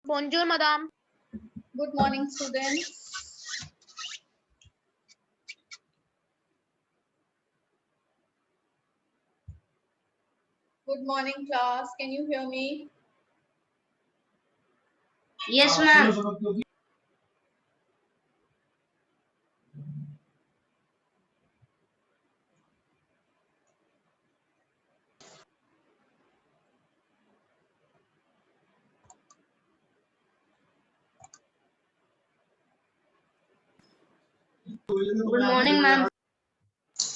Bonjour, madam. Good morning, students. Good morning, class. Can you hear me? Yes, ma'am. Good morning, ma'am.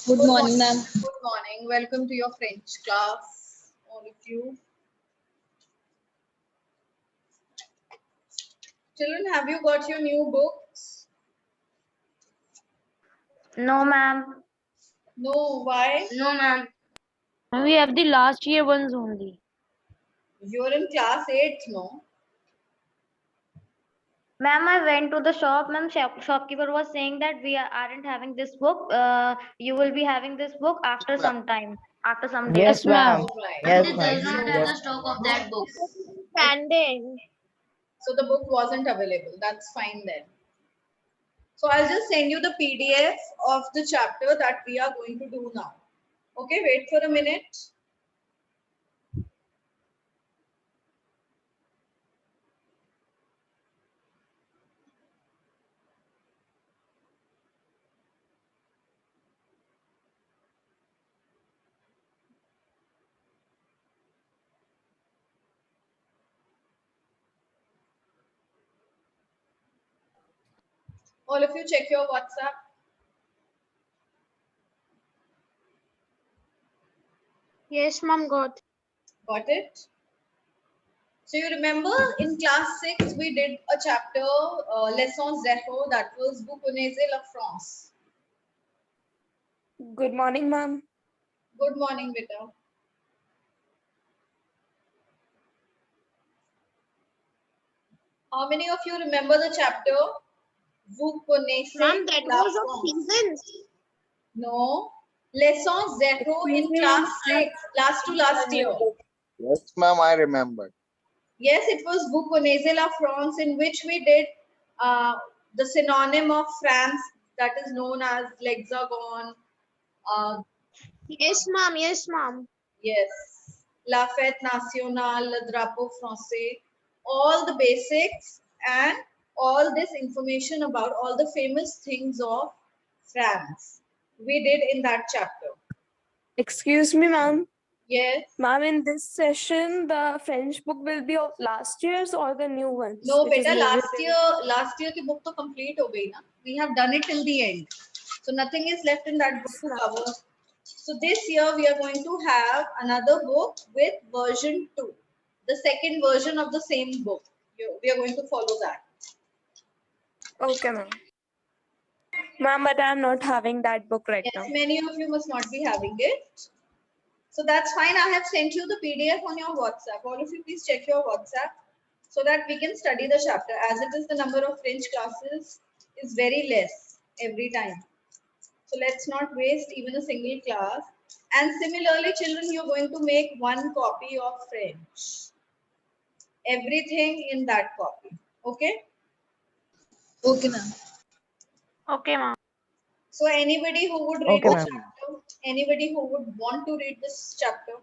Good morning, ma'am. Good morning. Welcome to your French class, all of you. Children, have you got your new books? No, ma'am. No. Why? No, ma'am. We have the last year ones only. You're in class 8th, no? Ma'am, I went to the shop. Ma'am, shopkeeper was saying that we aren't having this book. You will be having this book after some time, after some days. Yes, ma'am. Right. Yes, It ma'am. does not have the stock of that book. Standing. So the book wasn't available. That's fine then. So I'll just send you the PDF of the chapter that we are going to do now. Okay, wait for a minute. All of you check your WhatsApp. Yes, ma'am, got. Got it? So you remember in class 6 we did a chapter, Leçon Zéro, that was Vous connaissez la France. Good morning, ma'am. Good morning, beta. How many of you remember the chapter Vous connaissez Ma'am, that la was of France? seasons. No. Leçon Zéro in class 6, last to last year. Yes, ma'am, I remember. Yes, it was Vous connaissez la France, in which we did the synonym of France that is known as l'hexagone. Yes, ma'am. Yes, ma'am. Yes, La Fête Nationale, Le Drapeau Français, all the basics and all this information about all the famous things of France. We did in that chapter. Excuse me, ma'am. Yes. Ma'am, in this session, the French book will be of last year's or the new ones? No, which is beta, needed last year की book तो complete हो गई ना. We have done it till the end. So nothing is left in that book to cover. So this year we are going to have another book with version 2. The second version of the same book. We are going to follow that. Okay, ma'am. Ma'am, but I'm not having that book right Yes, now. many of you must not be having it. So that's fine. I have sent you the PDF on your WhatsApp. All of you please check your WhatsApp so that we can study the chapter. As it is, the number of French classes is very less every time. So let's not waste even a single class. And similarly, children, you're going to make one copy of French. Everything in that copy. Okay? Okay, ma'am. Okay, ma'am. So anybody who would read Okay, the ma'am. chapter, anybody who would want to read this chapter?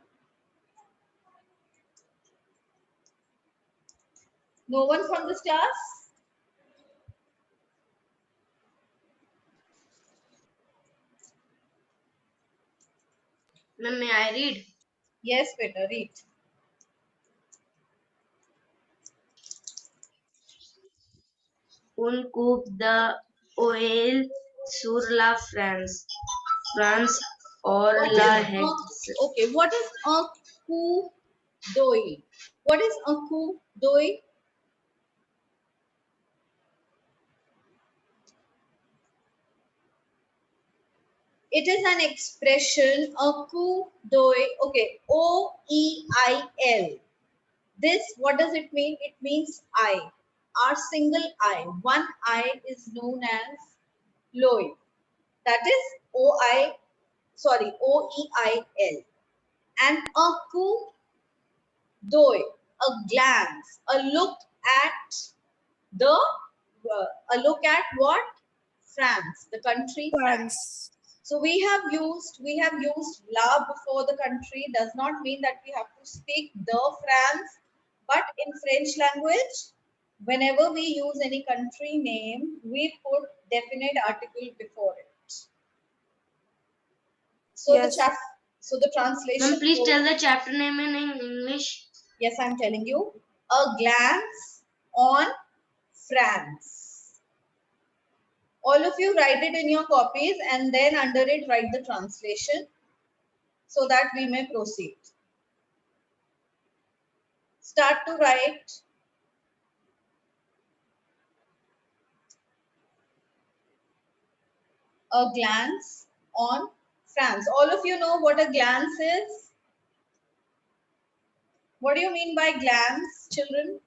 No one from this class? Ma'am, may I read? Yes, better read. Un coup d'oeil sur la France. France or What la is Hex. okay? What is a coup d'oeil? What is a coup d'oeil? It is an expression, a coup d'oeil. Okay, O-E-I-L. This, what does it mean? It means eye. Our single eye. One eye is known as l'oeil. That is O-E-I-L. And a coup d'oeil, a glance, a look at the a look at what? France, the country France. France. So we have used la before the country does not mean that we have to speak the France, but in French language, whenever we use any country name, we put definite article before it. So Yes. the translation. Ma'am, please goes- tell the chapter name in English. Yes, I'm telling you. A glance on France. All of you write it in your copies and then under it write the translation so that we may proceed. Start to write. A glance on France. All of you know what a glance is? What do you mean by glance, children?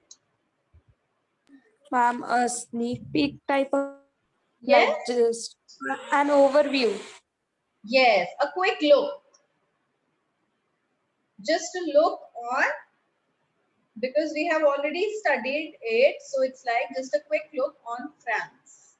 Ma'am, a sneak peek type of, Yes? like just an overview. Yes, a quick look. Just to look on, because we have already studied it, so it's like just a quick look on France.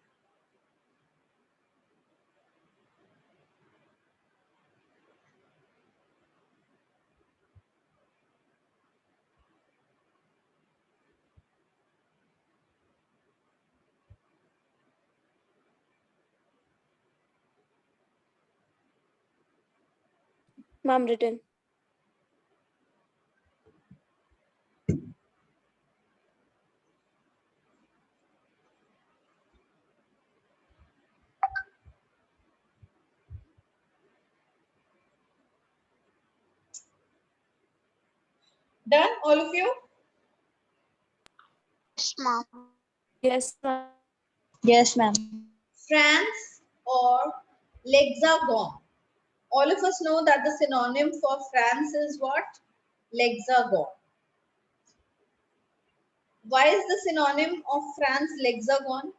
Ma'am, written. Done, all of you? Yes, ma'am. Yes, ma'am. France or l'hexagon. All of us know that the synonym for France is what? L'hexagon. Why is the synonym of France l'hexagon?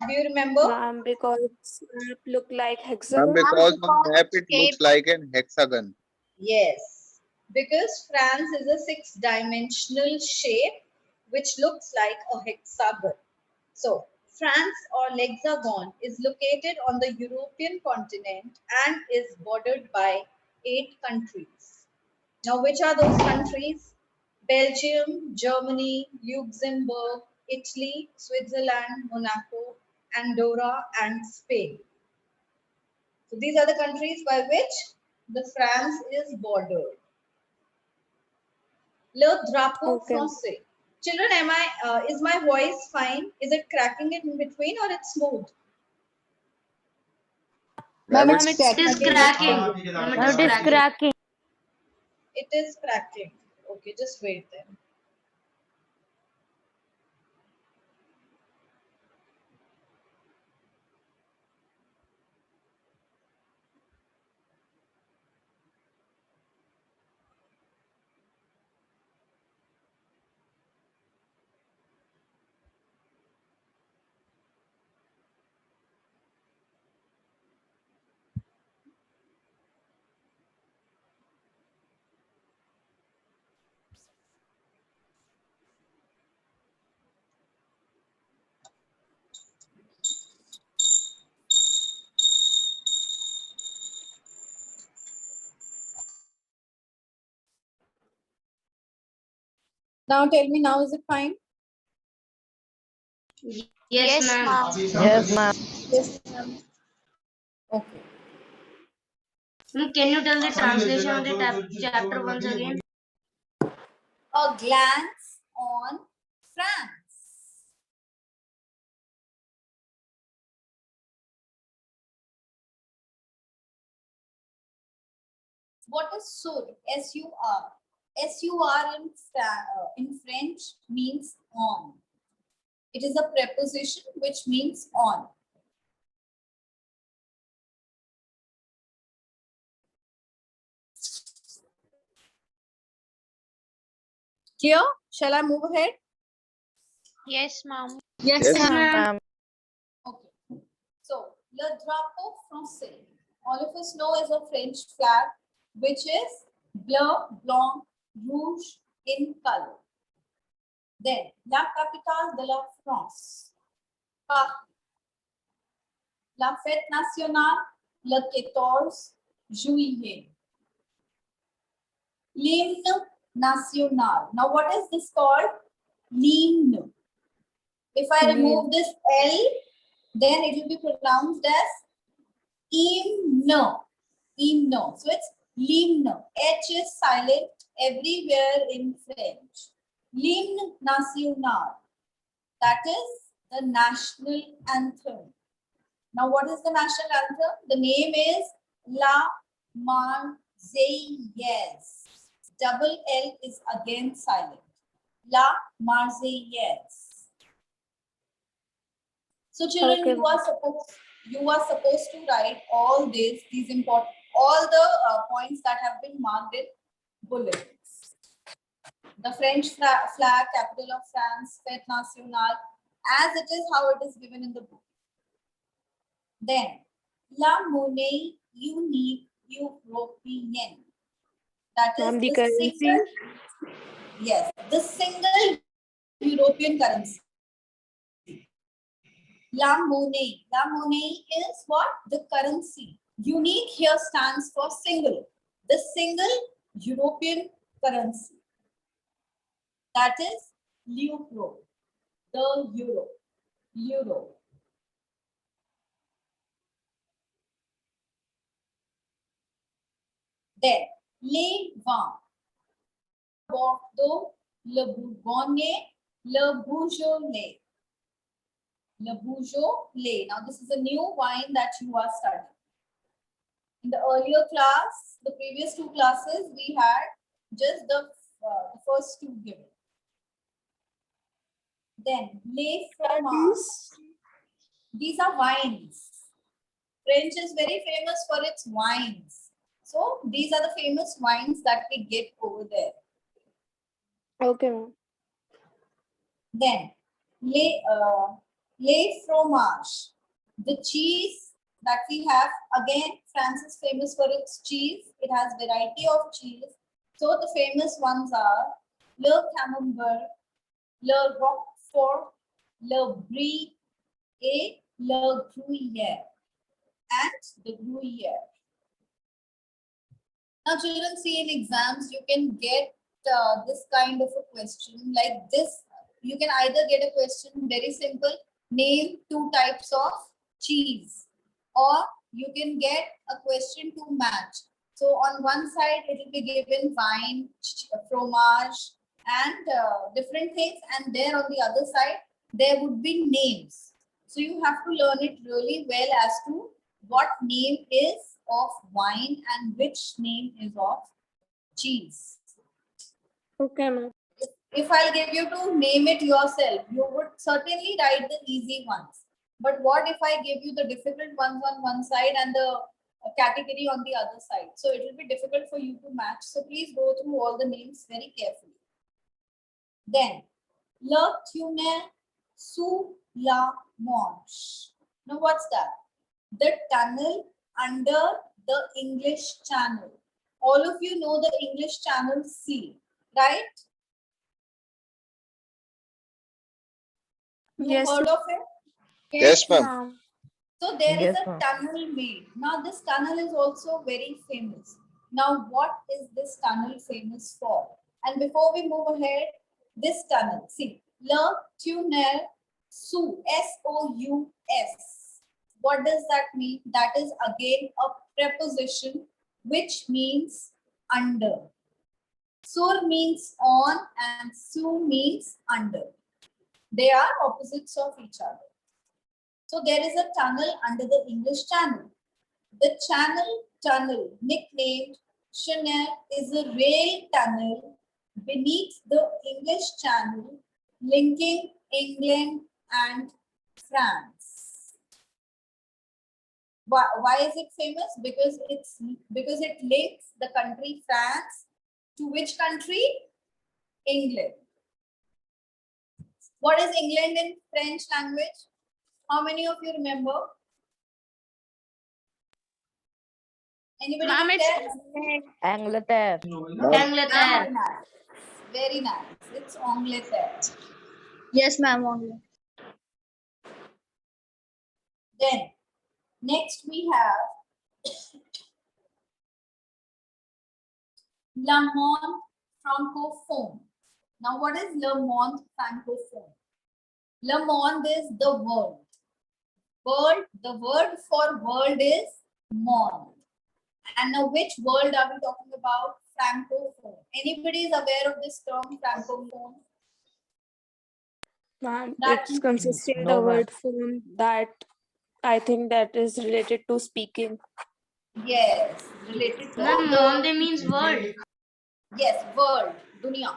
Do you remember? Ma'am, because map look like Ma'am, hexagon. because on map it looks like an hexagon. Yes, because France is a six-dimensional shape which looks like a hexagon. So, France or l'hexagon is located on the European continent and is bordered by 8 countries. Now, which are those countries? Belgium, Germany, Luxembourg, Italy, Switzerland, Monaco, Andorra, and Spain. So these are the countries by which the France is bordered. Le drapeau Okay. français. Children, is my voice fine? Is it cracking it in between or it's smooth? Ma'am, Ma'am, it's It is cracking. Ma'am, it is cracking. It is cracking. Okay, just wait then. Now tell me, now is it fine? Yes, ma'am. Yes, ma'am. Yes, ma'am. Okay. Ma'am, can you tell the translation of the chapter once again? A glance on France. What is sur? S-U-R. S-U-R in French means on. It is a preposition which means on. Clear? Shall I move ahead? Yes, ma'am. Yes, Yes, ma'am. Okay. So, le drapeau français. All of us know is a French flag, which is bleu, blanc, rouge in color. Then, la capitale de la France. Paris. La fête nationale, le 14 juillet. L'hymne national. Now, what is this called? L'hymne. If I remove this L, then it will be pronounced as hymne. Hymne. So it's l'hymne. H is silent everywhere in French. L'hymne national. That is the national anthem. Now, what is the national anthem? The name is La Marseillaise. Double L is again silent. La Marseillaise. So, children, Okay, you are supposed to write all these important, all the points that have been marked in bullets. The French flag, capital of France, Fête Nationale, as it is how it is given in the book. Then, la monnaie unique European. That is Ma'am, the the currency. single, yes, the single European currency. La monnaie. La monnaie is what? The currency. Unique here stands for single. The single European currency. That is l'euro. The euro. Euro. Then, les vins. Bordeaux, le Bourgogne, le Beaujolais. Le Beaujolais. Now, this is a new wine that you are studying. In the earlier class, the previous two classes, we had just the first two given. Then, les fromages. These are wines. French is very famous for its wines. So, these are the famous wines that we get over there. Okay, ma'am. Then, les fromage. The cheese that we have, again, France is famous for its cheese. It has variety of cheese. So, the famous ones are le Camembert, le Roquefort, le Brie, et le Gruyere. And the Gruyere. Now, children, see in exams, you can get this kind of a question like this. You can either get a question very simple, name 2 types of cheese, or you can get a question to match. So on one side, it will be given wine, fromage, and different things. And there on the other side, there would be names. So you have to learn it really well as to what name is of wine and which name is of cheese. Okay, ma'am. If I'll give you to name it yourself, you would certainly write the easy ones. But what if I give you the difficult ones on one side and the category on the other side? So it will be difficult for you to match. So please go through all the names very carefully. Then, le tunnel sous la Manche. Now what's that? The tunnel under the English Channel. All of you know the English Channel Sea, right? You Yes, heard of it? Yes, ma'am. So there is Yes, a ma'am. tunnel made. Now this tunnel is also very famous. Now what is this tunnel famous for? And before we move ahead, this tunnel, see, le tunnel sous, S-O-U-S. What does that mean? That is again a preposition which means under. Sur means on and sous means under. They are opposites of each other. So there is a tunnel under the English Channel. The tunnel, nicknamed Channel, is a rail tunnel beneath the English Channel linking England and France. Why is it famous? Because it links the country France to which country? England. What is England in French language? How many of you remember? Anybody? Ma'am, can it's tell? Angleterre. Angleterre. Very nice. It's Angleterre. Yes, ma'am. Only. Then next we have Le Monde Francophone. Now, what is Le Monde Francophone? Le Monde is the world. World, the word for world is monde. And now, which world are we talking about? Francophone. Anybody is aware of this term, Francophone? Ma'am, That it's consisting No, the ma'am. word form that I think that is related to speaking. yes, related to Ma'am, monde means world. yes, world, dunya.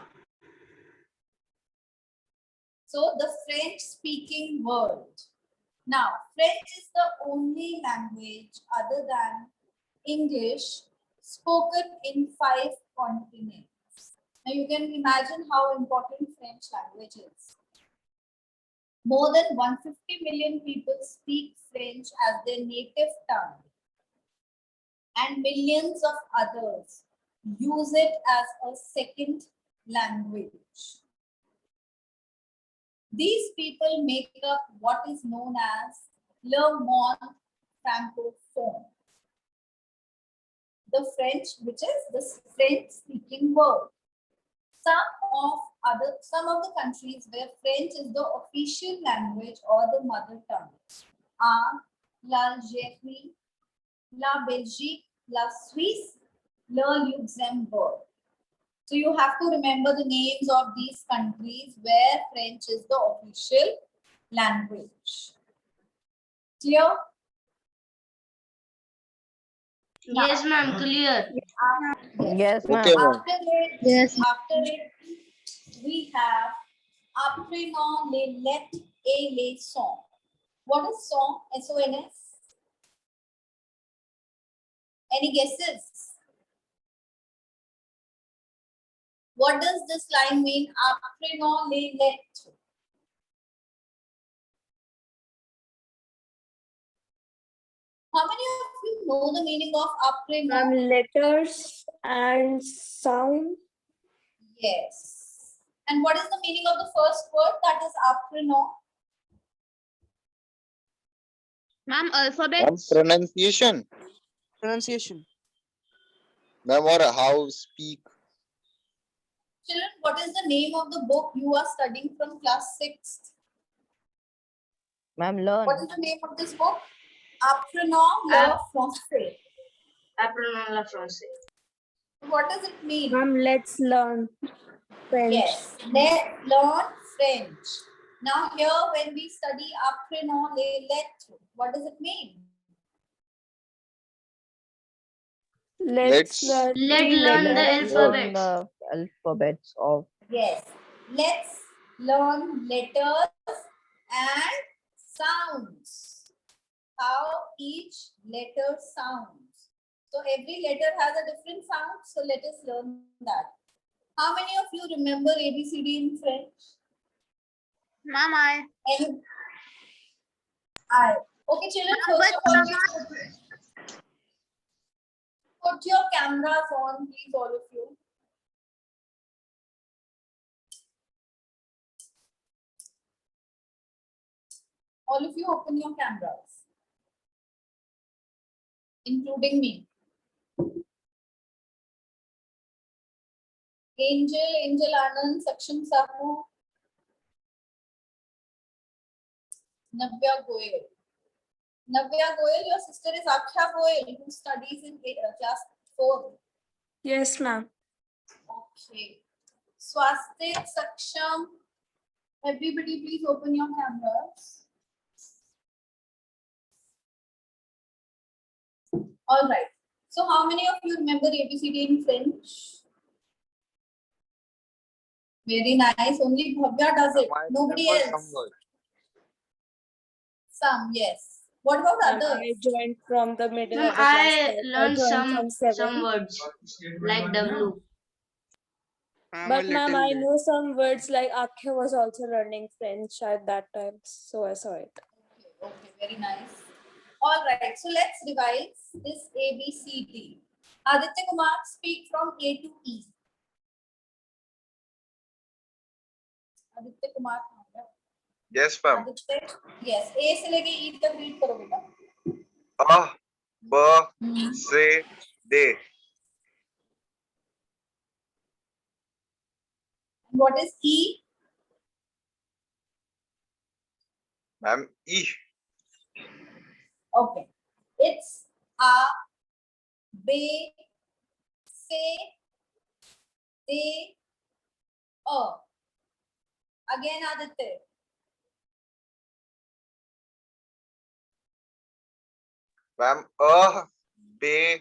So the French-speaking world. Now, French is the only language other than English spoken in 5 continents. Now, you can imagine how important French language is. More than 150 million people speak French as their native tongue, and millions of others use it as a second language. These people make up what is known as Le Monde Francophone. The French, which is the French-speaking world. Some of the countries where French is the official language or the mother tongue are l'Algérie, la Belgique, la Suisse, le Luxembourg. So you have to remember the names of these countries where French is the official language. Clear? Yes, ma'am, clear. Yes, ma'am. Okay, ma'am. Yes. After it, we have apprenons les lettres et les sons. What is song? S-O-N-S? Any guesses? What does this line mean? Apprenons les lettres. How many of you know the meaning of apprenons? Letters and sound. Yes. And what is the meaning of the first word? That is apprenons. Ma'am, Ma'am, alphabets. pronunciation. Pronunciation. Ma'am, or how speak. Children, what is the name of the book you are studying from class 6th? Ma'am, learn. What is the name of this book? Apprenons le français. Apprenons la français. What does it mean? Ma'am, let's learn French. Yes, let's learn French. Now here when we study apprenons les lettres, what does it mean? Let's Let's learn Let's the learn the letters. learn alphabets. The alphabets of. Yes, let's learn letters and sounds. How each letter sounds. So every letter has a different sound. So let us learn that. How many of you remember ABCD in French? Ma'am, I. Any? I. Okay, children, first of all, please put your cameras on, please, all of you. All of you open your cameras, including me. Angel Anand, Saksham Sahu, Navya Goyal. Navya Goyal, your sister is Aksha Goyal, who studies in class 4. Yes, ma'am. Okay. Swastik, Saksham, everybody please open your cameras. All right. So how many of you remember ABCD in French? Very nice. Only Bhavya does it. I Nobody remember else. some words. Some, yes. What about Ma'am, others? I joined from the middle Ma'am, of the class. I learned joined from some 7. words like W. But ma'am, I know some words like Akhya was also learning French at that time, so I saw it. Okay, very nice. All right, so let's revise this ABCD. Aditya Kumar, speak from A to E. Aditya Kumar Yes, ma'am. Aditya yes A से लेके ई तक read करो बेटा B, C, D. What is E Ma'am, E. okay it's a b c d a again Aditya Ma'am, A, B,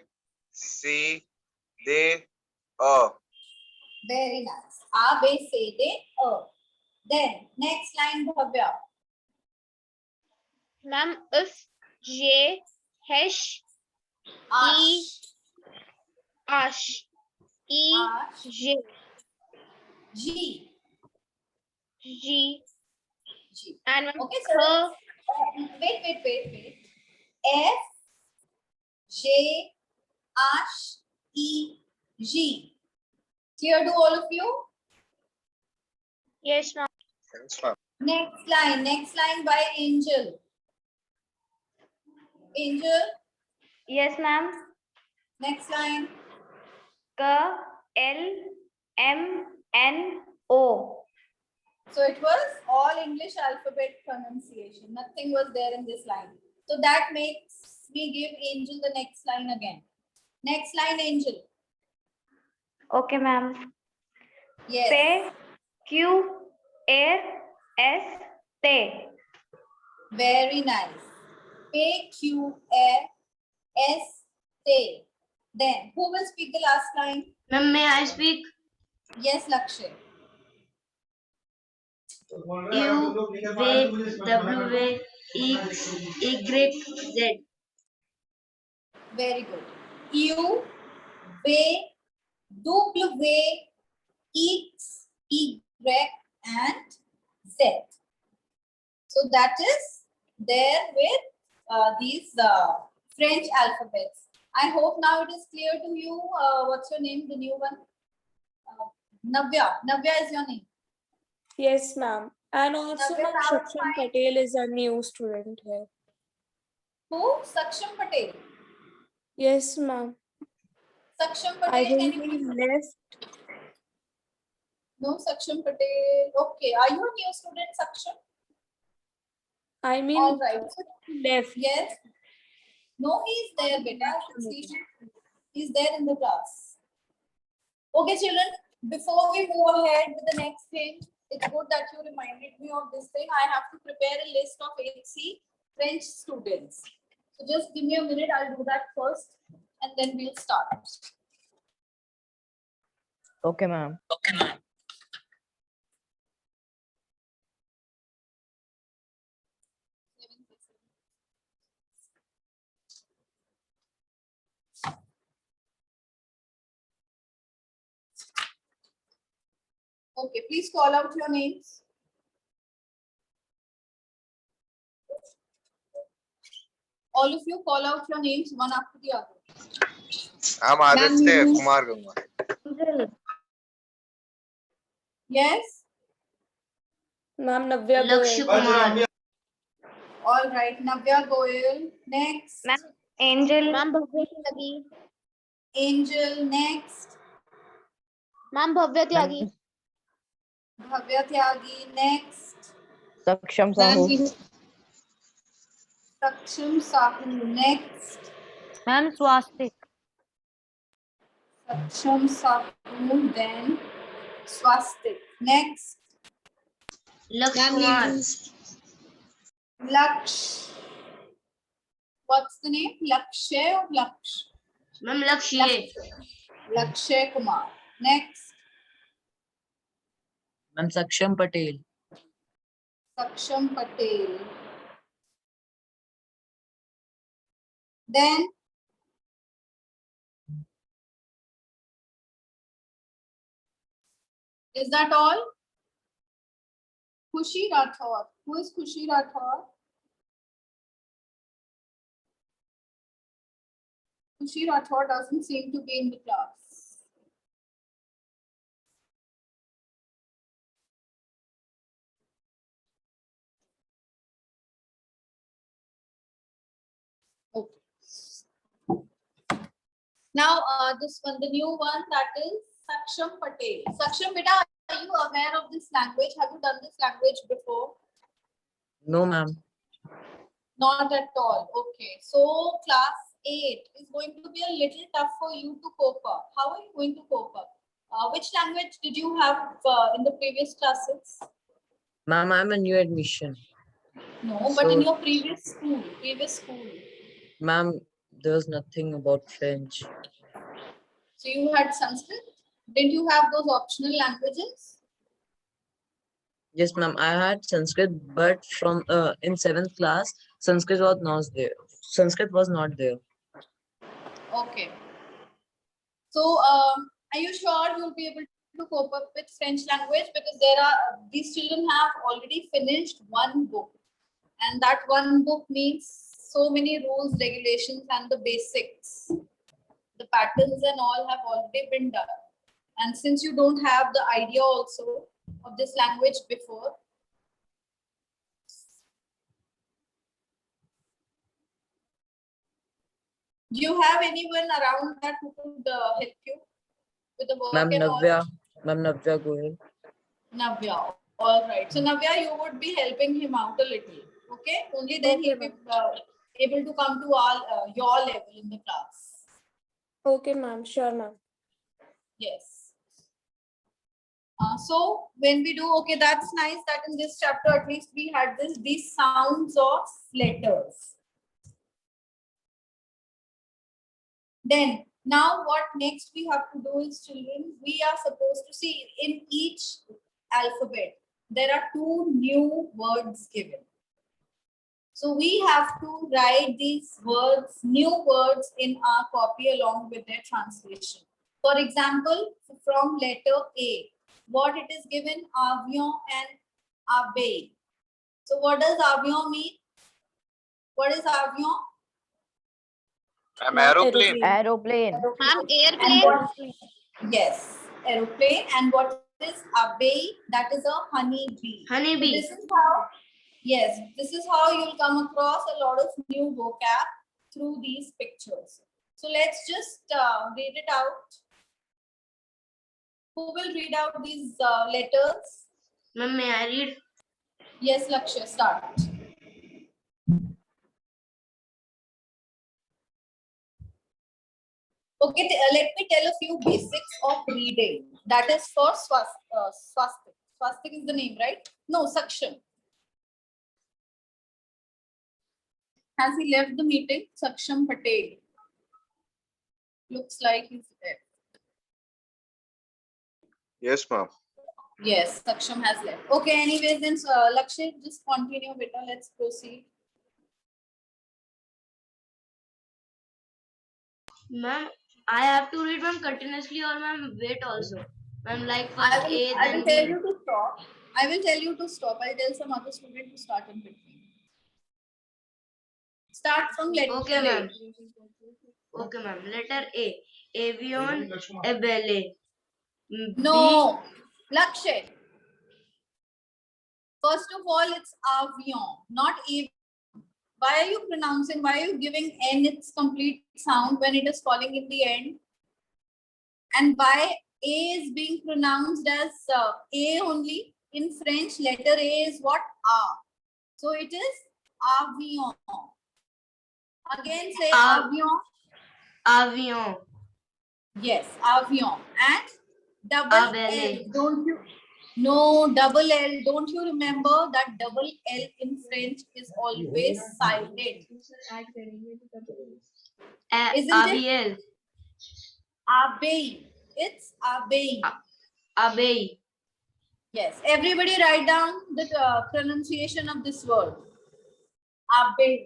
C, D, A. very nice a b c d a then next line Bhavya Ma'am, if J, H, Ash Ash, E, Ash J, G G, G and ma'am, okay so wait F J Ash E G clear to all of you yes, ma'am. Thanks, ma'am. next line by Angel Yes, ma'am. next line K L M N O. so it was all English alphabet pronunciation nothing was there in this line so that makes me give Angel the next line again next line Angel Okay, ma'am. yes P Q A S T. very nice P Q A S T then who will speak the last line Ma'am, may I speak? yes Lakshay U, V, W, X, Y, Z. very good U V W X Y and Z so that is there with these French alphabets I hope now it is clear to you what's your name the new one Navya is your name Yes, ma'am. And also, Navya, ma'am, now it's Shaksham fine. Patel is a new student here. who Saksham Patel Yes, ma'am. Saksham I Patel can think you he left. no Saksham Patel okay are you a new student Saksham I mean, all right he left. yes no he is there beta he's there in the class okay children before we move ahead with the next thing it's good that you reminded me of this thing I have to prepare a list of HC French students so just give me a minute I'll do that first and then we'll start Okay, ma'am. okay please call out your names all of you call out your names one after the other I'm Aditya Kumar Ganga. Angel. yes Ma'am, Navya Lakshya Goel. Kumar. all right Navya Goel next Ma'am, Angel. Ma'am, Bhavya Tyagi. Angel next Ma'am, Bhavya Tyagi. Bhavya Tyagi next Saksham Sahu. Saksham Sahu next Ma'am, Swastik. Saksham Sahu then Swastik next Lakshya Kumar. Laksh what's the name Lakshay or Laksh Ma'am, Lakshya. Lakshay Kumar next Ma'am, Saksham Patel. Saksham Patel then is that all Khushi Rathore who is Khushi Rathore Khushi Rathore doesn't seem to be in the class Okay. Now, this one, the new one, that is Saksham Patel. Saksham, beta, are you aware of this language? Have you done this language before? No, ma'am. Not at all. Okay. So, class 8 is going to be a little tough for you to cope up. How are you going to cope up? Which language did you have in the previous classes? Ma'am, I'm a new admission. No, but in So- your previous school. Ma'am, there was nothing about French. So you had Sanskrit. Didn't you have those optional languages? Yes, ma'am, I had Sanskrit, but from in 7th class, Sanskrit was not there. Sanskrit was not there. Okay. So are you sure you'll be able to cope up with French language? Because these children have already finished one book, and that one book means so many rules, regulations, and the basics. The patterns and all have already been done. And since you don't have the idea also of this language before, do you have anyone around that who could help you with the work Ma'am, and all? Navya, go ahead. Navya. All right. So Navya, you would be helping him out a little. Okay. Only then Okay, he'll be able to come to all your level in the class. Okay, ma'am. Sure, ma'am. Yes. So when we do, okay, that's nice that in this chapter at least we had these sounds of letters. Then now what next we have to do is, children, we are supposed to see in each alphabet there are 2 new words given. So we have to write these words, new words in our copy along with their translation. For example, from letter A, what it is given, avion and abeille. So what does avion mean? What is avion? I'm Ma'am, aeroplane. Aeroplane. Ma'am, And airplane. what, yes, aeroplane. And what is abeille? That is a honey bee. So Honeybee. this is how, yes, this is how you'll come across a lot of new vocab through these pictures. So let's just read it out. Who will read out these letters? Ma'am, may I read? Yes, Lakshya, start. Okay, let me tell a few basics of reading. That is for swastik. Swastik is the name, right? No, Saksham. Has he left the meeting? Saksham Patel. Looks like he's there. Yes, ma'am. Yes, Saksham has left. Okay, anyways, then Lakshya, just continue, beta. Let's proceed. Ma'am, I have to read ma'am continuously or ma'am wait also. Ma'am, like first I A, will then tell B. you to stop. I will tell you to stop. I'll tell some other student to start in between. Start from letter Okay, A. ma'am. Okay, ma'am. Letter A. Avion, abeille. B. No, Lakshay. First of all, it's avion, not avion. Why are you pronouncing? Why are you giving N its complete sound when it is falling in the end? And why A is being pronounced as A only? In French, letter A is what? A. So it is avion. Again, say avion. Avion. Yes, avion. And double L. Abeille. Don't you? No, double L. Don't you remember that double L in French is always silent? Isn't it? Abiel. Abeille. It's abeille. Abeille. Yes. Everybody write down the pronunciation of this word. Abeille.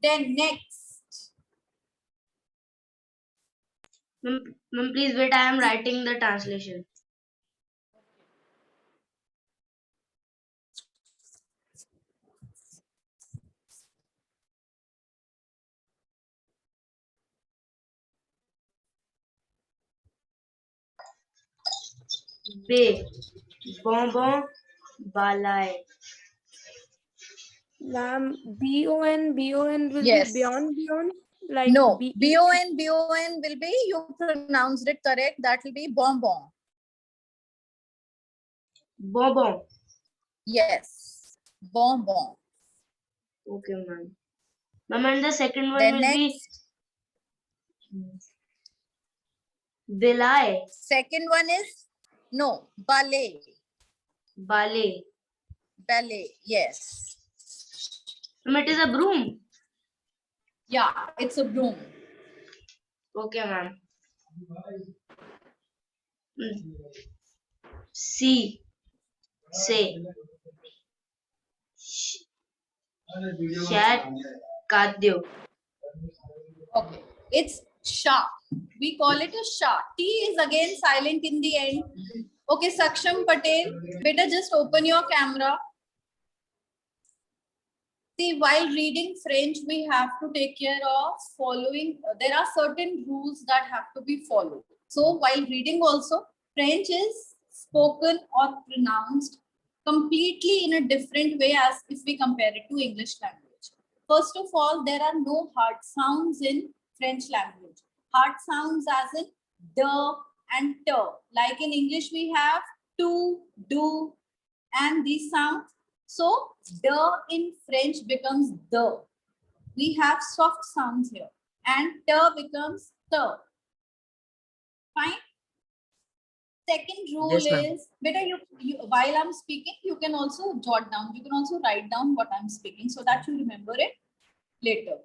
Then next. Ma'am, please wait. I am writing the translation. Be. Bonbon. Balai. Ma'am, B-O-N will Yes. be beyond, like No, B. B-O-N will be, you pronounced it correct. That will be bonbon. Bonbon. Yes, bonbon. Okay, ma'am. Ma'am, and the second one Then will be next, Belai. second one is, no, ballet. Ballet. Ballet, yes. Ma'am, it is a broom. Yeah, it's a broom. Okay, ma'am. C. Say. Shat. Kadyo. Okay, it's sha. We call it a sha. T is again silent in the end. Okay, Saksham Patel, better just open your camera. See, while reading French, we have to take care of following. There are certain rules that have to be followed. So while reading also, French is spoken or pronounced completely in a different way as if we compare it to English language. First of all, there are no hard sounds in French language. Hard sounds as in the and t. Like in English, we have to, do, and these sounds. So the in French becomes the. We have soft sounds here, and t becomes the. Fine. Second rule Yes, ma'am. is better you while I'm speaking, you can also jot down. You can also write down what I'm speaking so that you remember it later.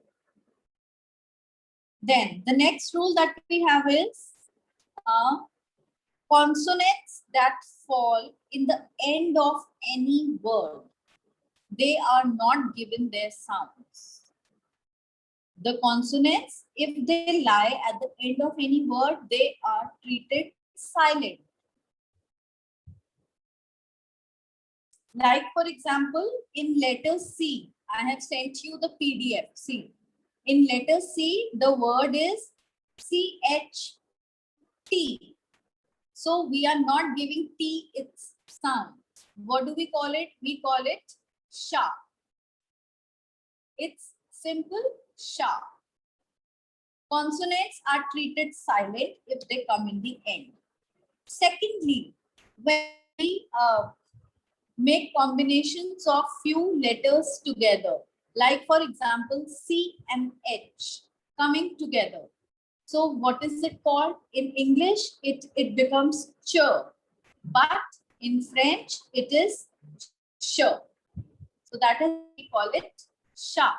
Then the next rule that we have is consonants that fall in the end of any word. They are not given their sounds. The consonants, if they lie at the end of any word, they are treated silent. Like for example, in letter C, I have sent you the PDF. See, in letter C, the word is CHT. So we are not giving T its sound. What do we call it? We call it sha. It's simple sha. Consonants are treated silent if they come in the end. Secondly, when we make combinations of few letters together, like for example, C and H coming together. So what is it called? In English, it becomes ch, but in French, it is sh. So that is we call it sha.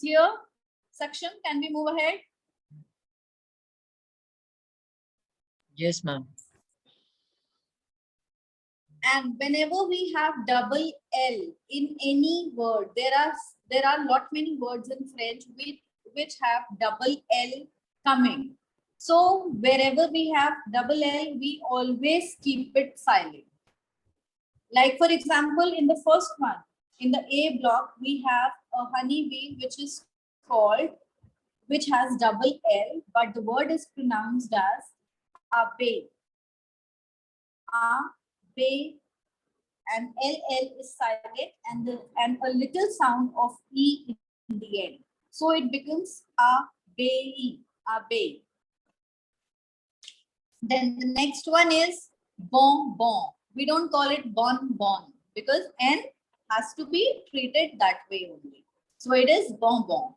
Here, Saksham, can we move ahead? Yes, ma'am. And whenever we have double L in any word, there are lot many words in French which have double L coming. So wherever we have double L, we always keep it silent. Like for example, in the first one, in the A block, we have a honeybee which is called, which has double L, but the word is pronounced as abe. Abe, and LL is silent, and a little sound of E in the end. So it becomes abe, abe. Then the next one is bonbon. We don't call it bonbon because N has to be treated that way only. So it is bonbon.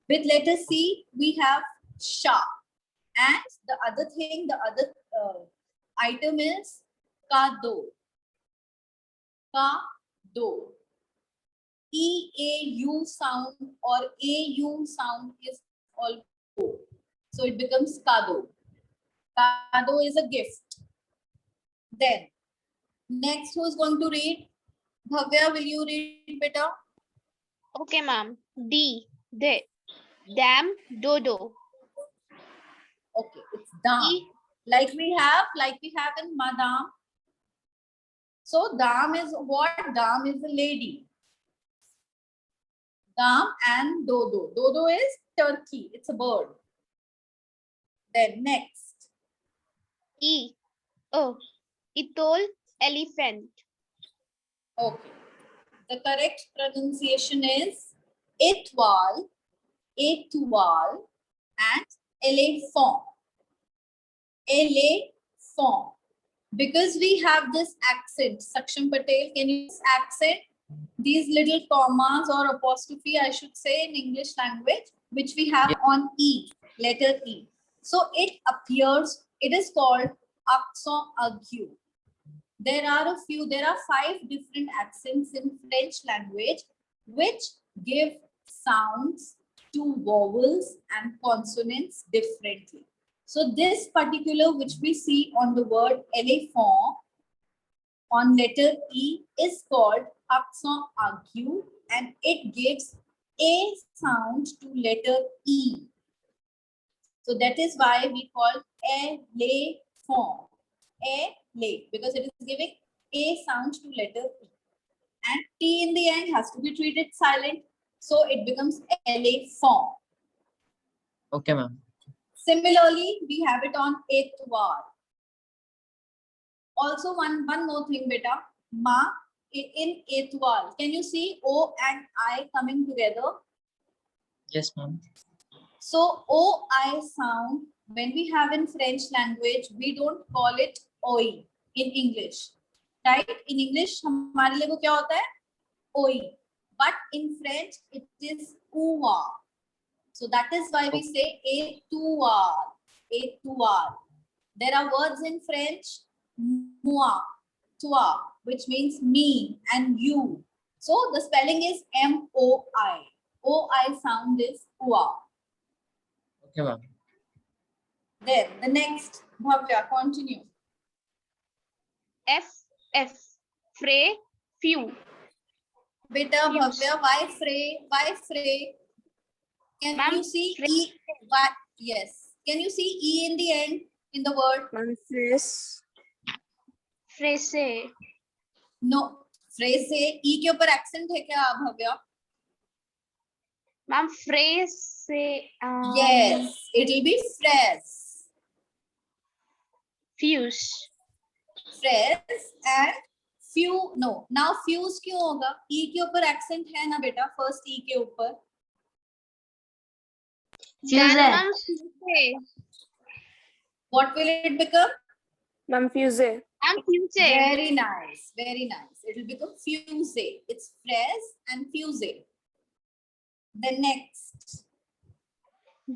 With letter C, we have sha. And the other thing, the other item is kado. Kado. E-A-U sound or A-U sound is all O. So it becomes kado. Kado is a gift. Then, next who is going to read? Bhavya, will you read better? Okay, ma'am. D. De. Dam. Dodo. Okay, it's dam. E. Like we have in madam. So dam is what? Dam is a lady. Dam and dodo. Dodo is turkey. It's a bird. Then next. E. Oh, Itol, elephant. Okay. The correct pronunciation is Etwal, Etwal, and elephant. Elephant. Because we have this accent, Saksham Patel, can you use accent? These little commas or apostrophe, I should say, in English language, which we have on E, letter E. So it appears, it is called accent aigu. There are 5 different accents in French language which give sounds to vowels and consonants differently. So this particular which we see on the word elephant on letter E is called accent aigu and it gives a sound to letter E. So that is why we call elephant. Because it is giving a sound to letter E. And T in the end has to be treated silent. So it becomes elephant. Okay, ma'am. Similarly, we have it on etwar. Also, one more thing, beta. Ma in etwal. Can you see O and I coming together? Yes, ma'am. So OI sound, when we have in French language, we don't call it OI in English. Right? In English, हमारे लिए वो क्या होता है? OI. But in French, it is OUA. So that is why we say étoile. Étoile. There are words in French, moi, toi, which means me and you. So the spelling is MOI. OI sound is OUA. Okay, ma'am. Then the next, Bhavya, continue. F. Fray, few. Beta Bhavya, why fray? Why fray? Can Ma'am, you see fray. E? Why? Yes. Can you see E in the end in the word? Ma'am, phrase. Phrase. No. Phrase से E के ऊपर accent है क्या Bhavya? Ma'am, phrase. Yes. It will be phrase. Fuse. Phrase and few. No. Now fuse क्यों होगा? E के ऊपर accent है ना बेटा? First E के ऊपर. Fuse है. Ma'am, fuse. What will it become? Ma'am, fuse. Ma'am, fuse. Very nice. Very nice. It will become fuse. It's phrase and fuse. The next.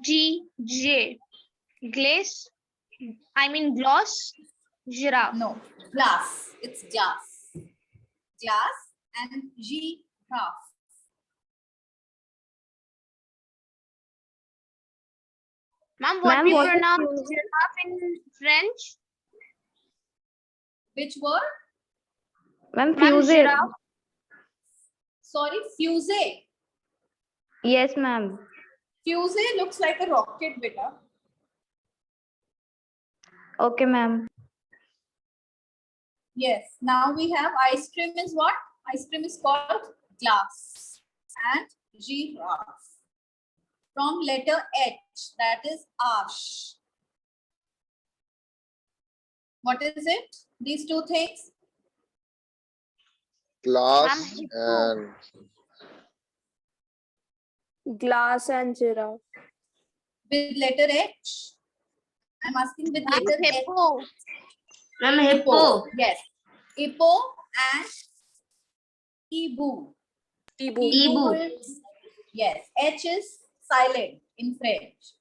J. Glass. I mean gloss. Giraffe. No. Glass. It's glass. Glass and giraffe. Ma'am, what Ma'am, we what is pronounce fuse? giraffe in French? Which word? Ma'am, Ma'am, fuse. giraffe. Sorry, fuse. Yes, ma'am. Fuse looks like a rocket, beta. Okay, ma'am. Yes. Now we have ice cream is what? Ice cream is called glass and giraffe. From letter H, that is ash. What is it? These two things? Glass Ma'am, and Glass and giraffe. With letter H? I'm asking with Ma'am, letter H. hippo. Ma'am, hippo. Yes. Hippo and Ibu. Ibu. Ibu. is, yes, H is silent in French.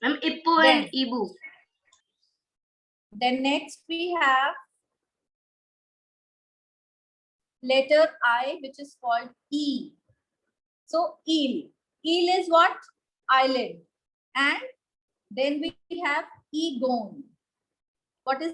Ma'am, hippo and Ibu. Then next we have letter I, which is called E. So eel. Eel is what? Island. And then we have egone. What is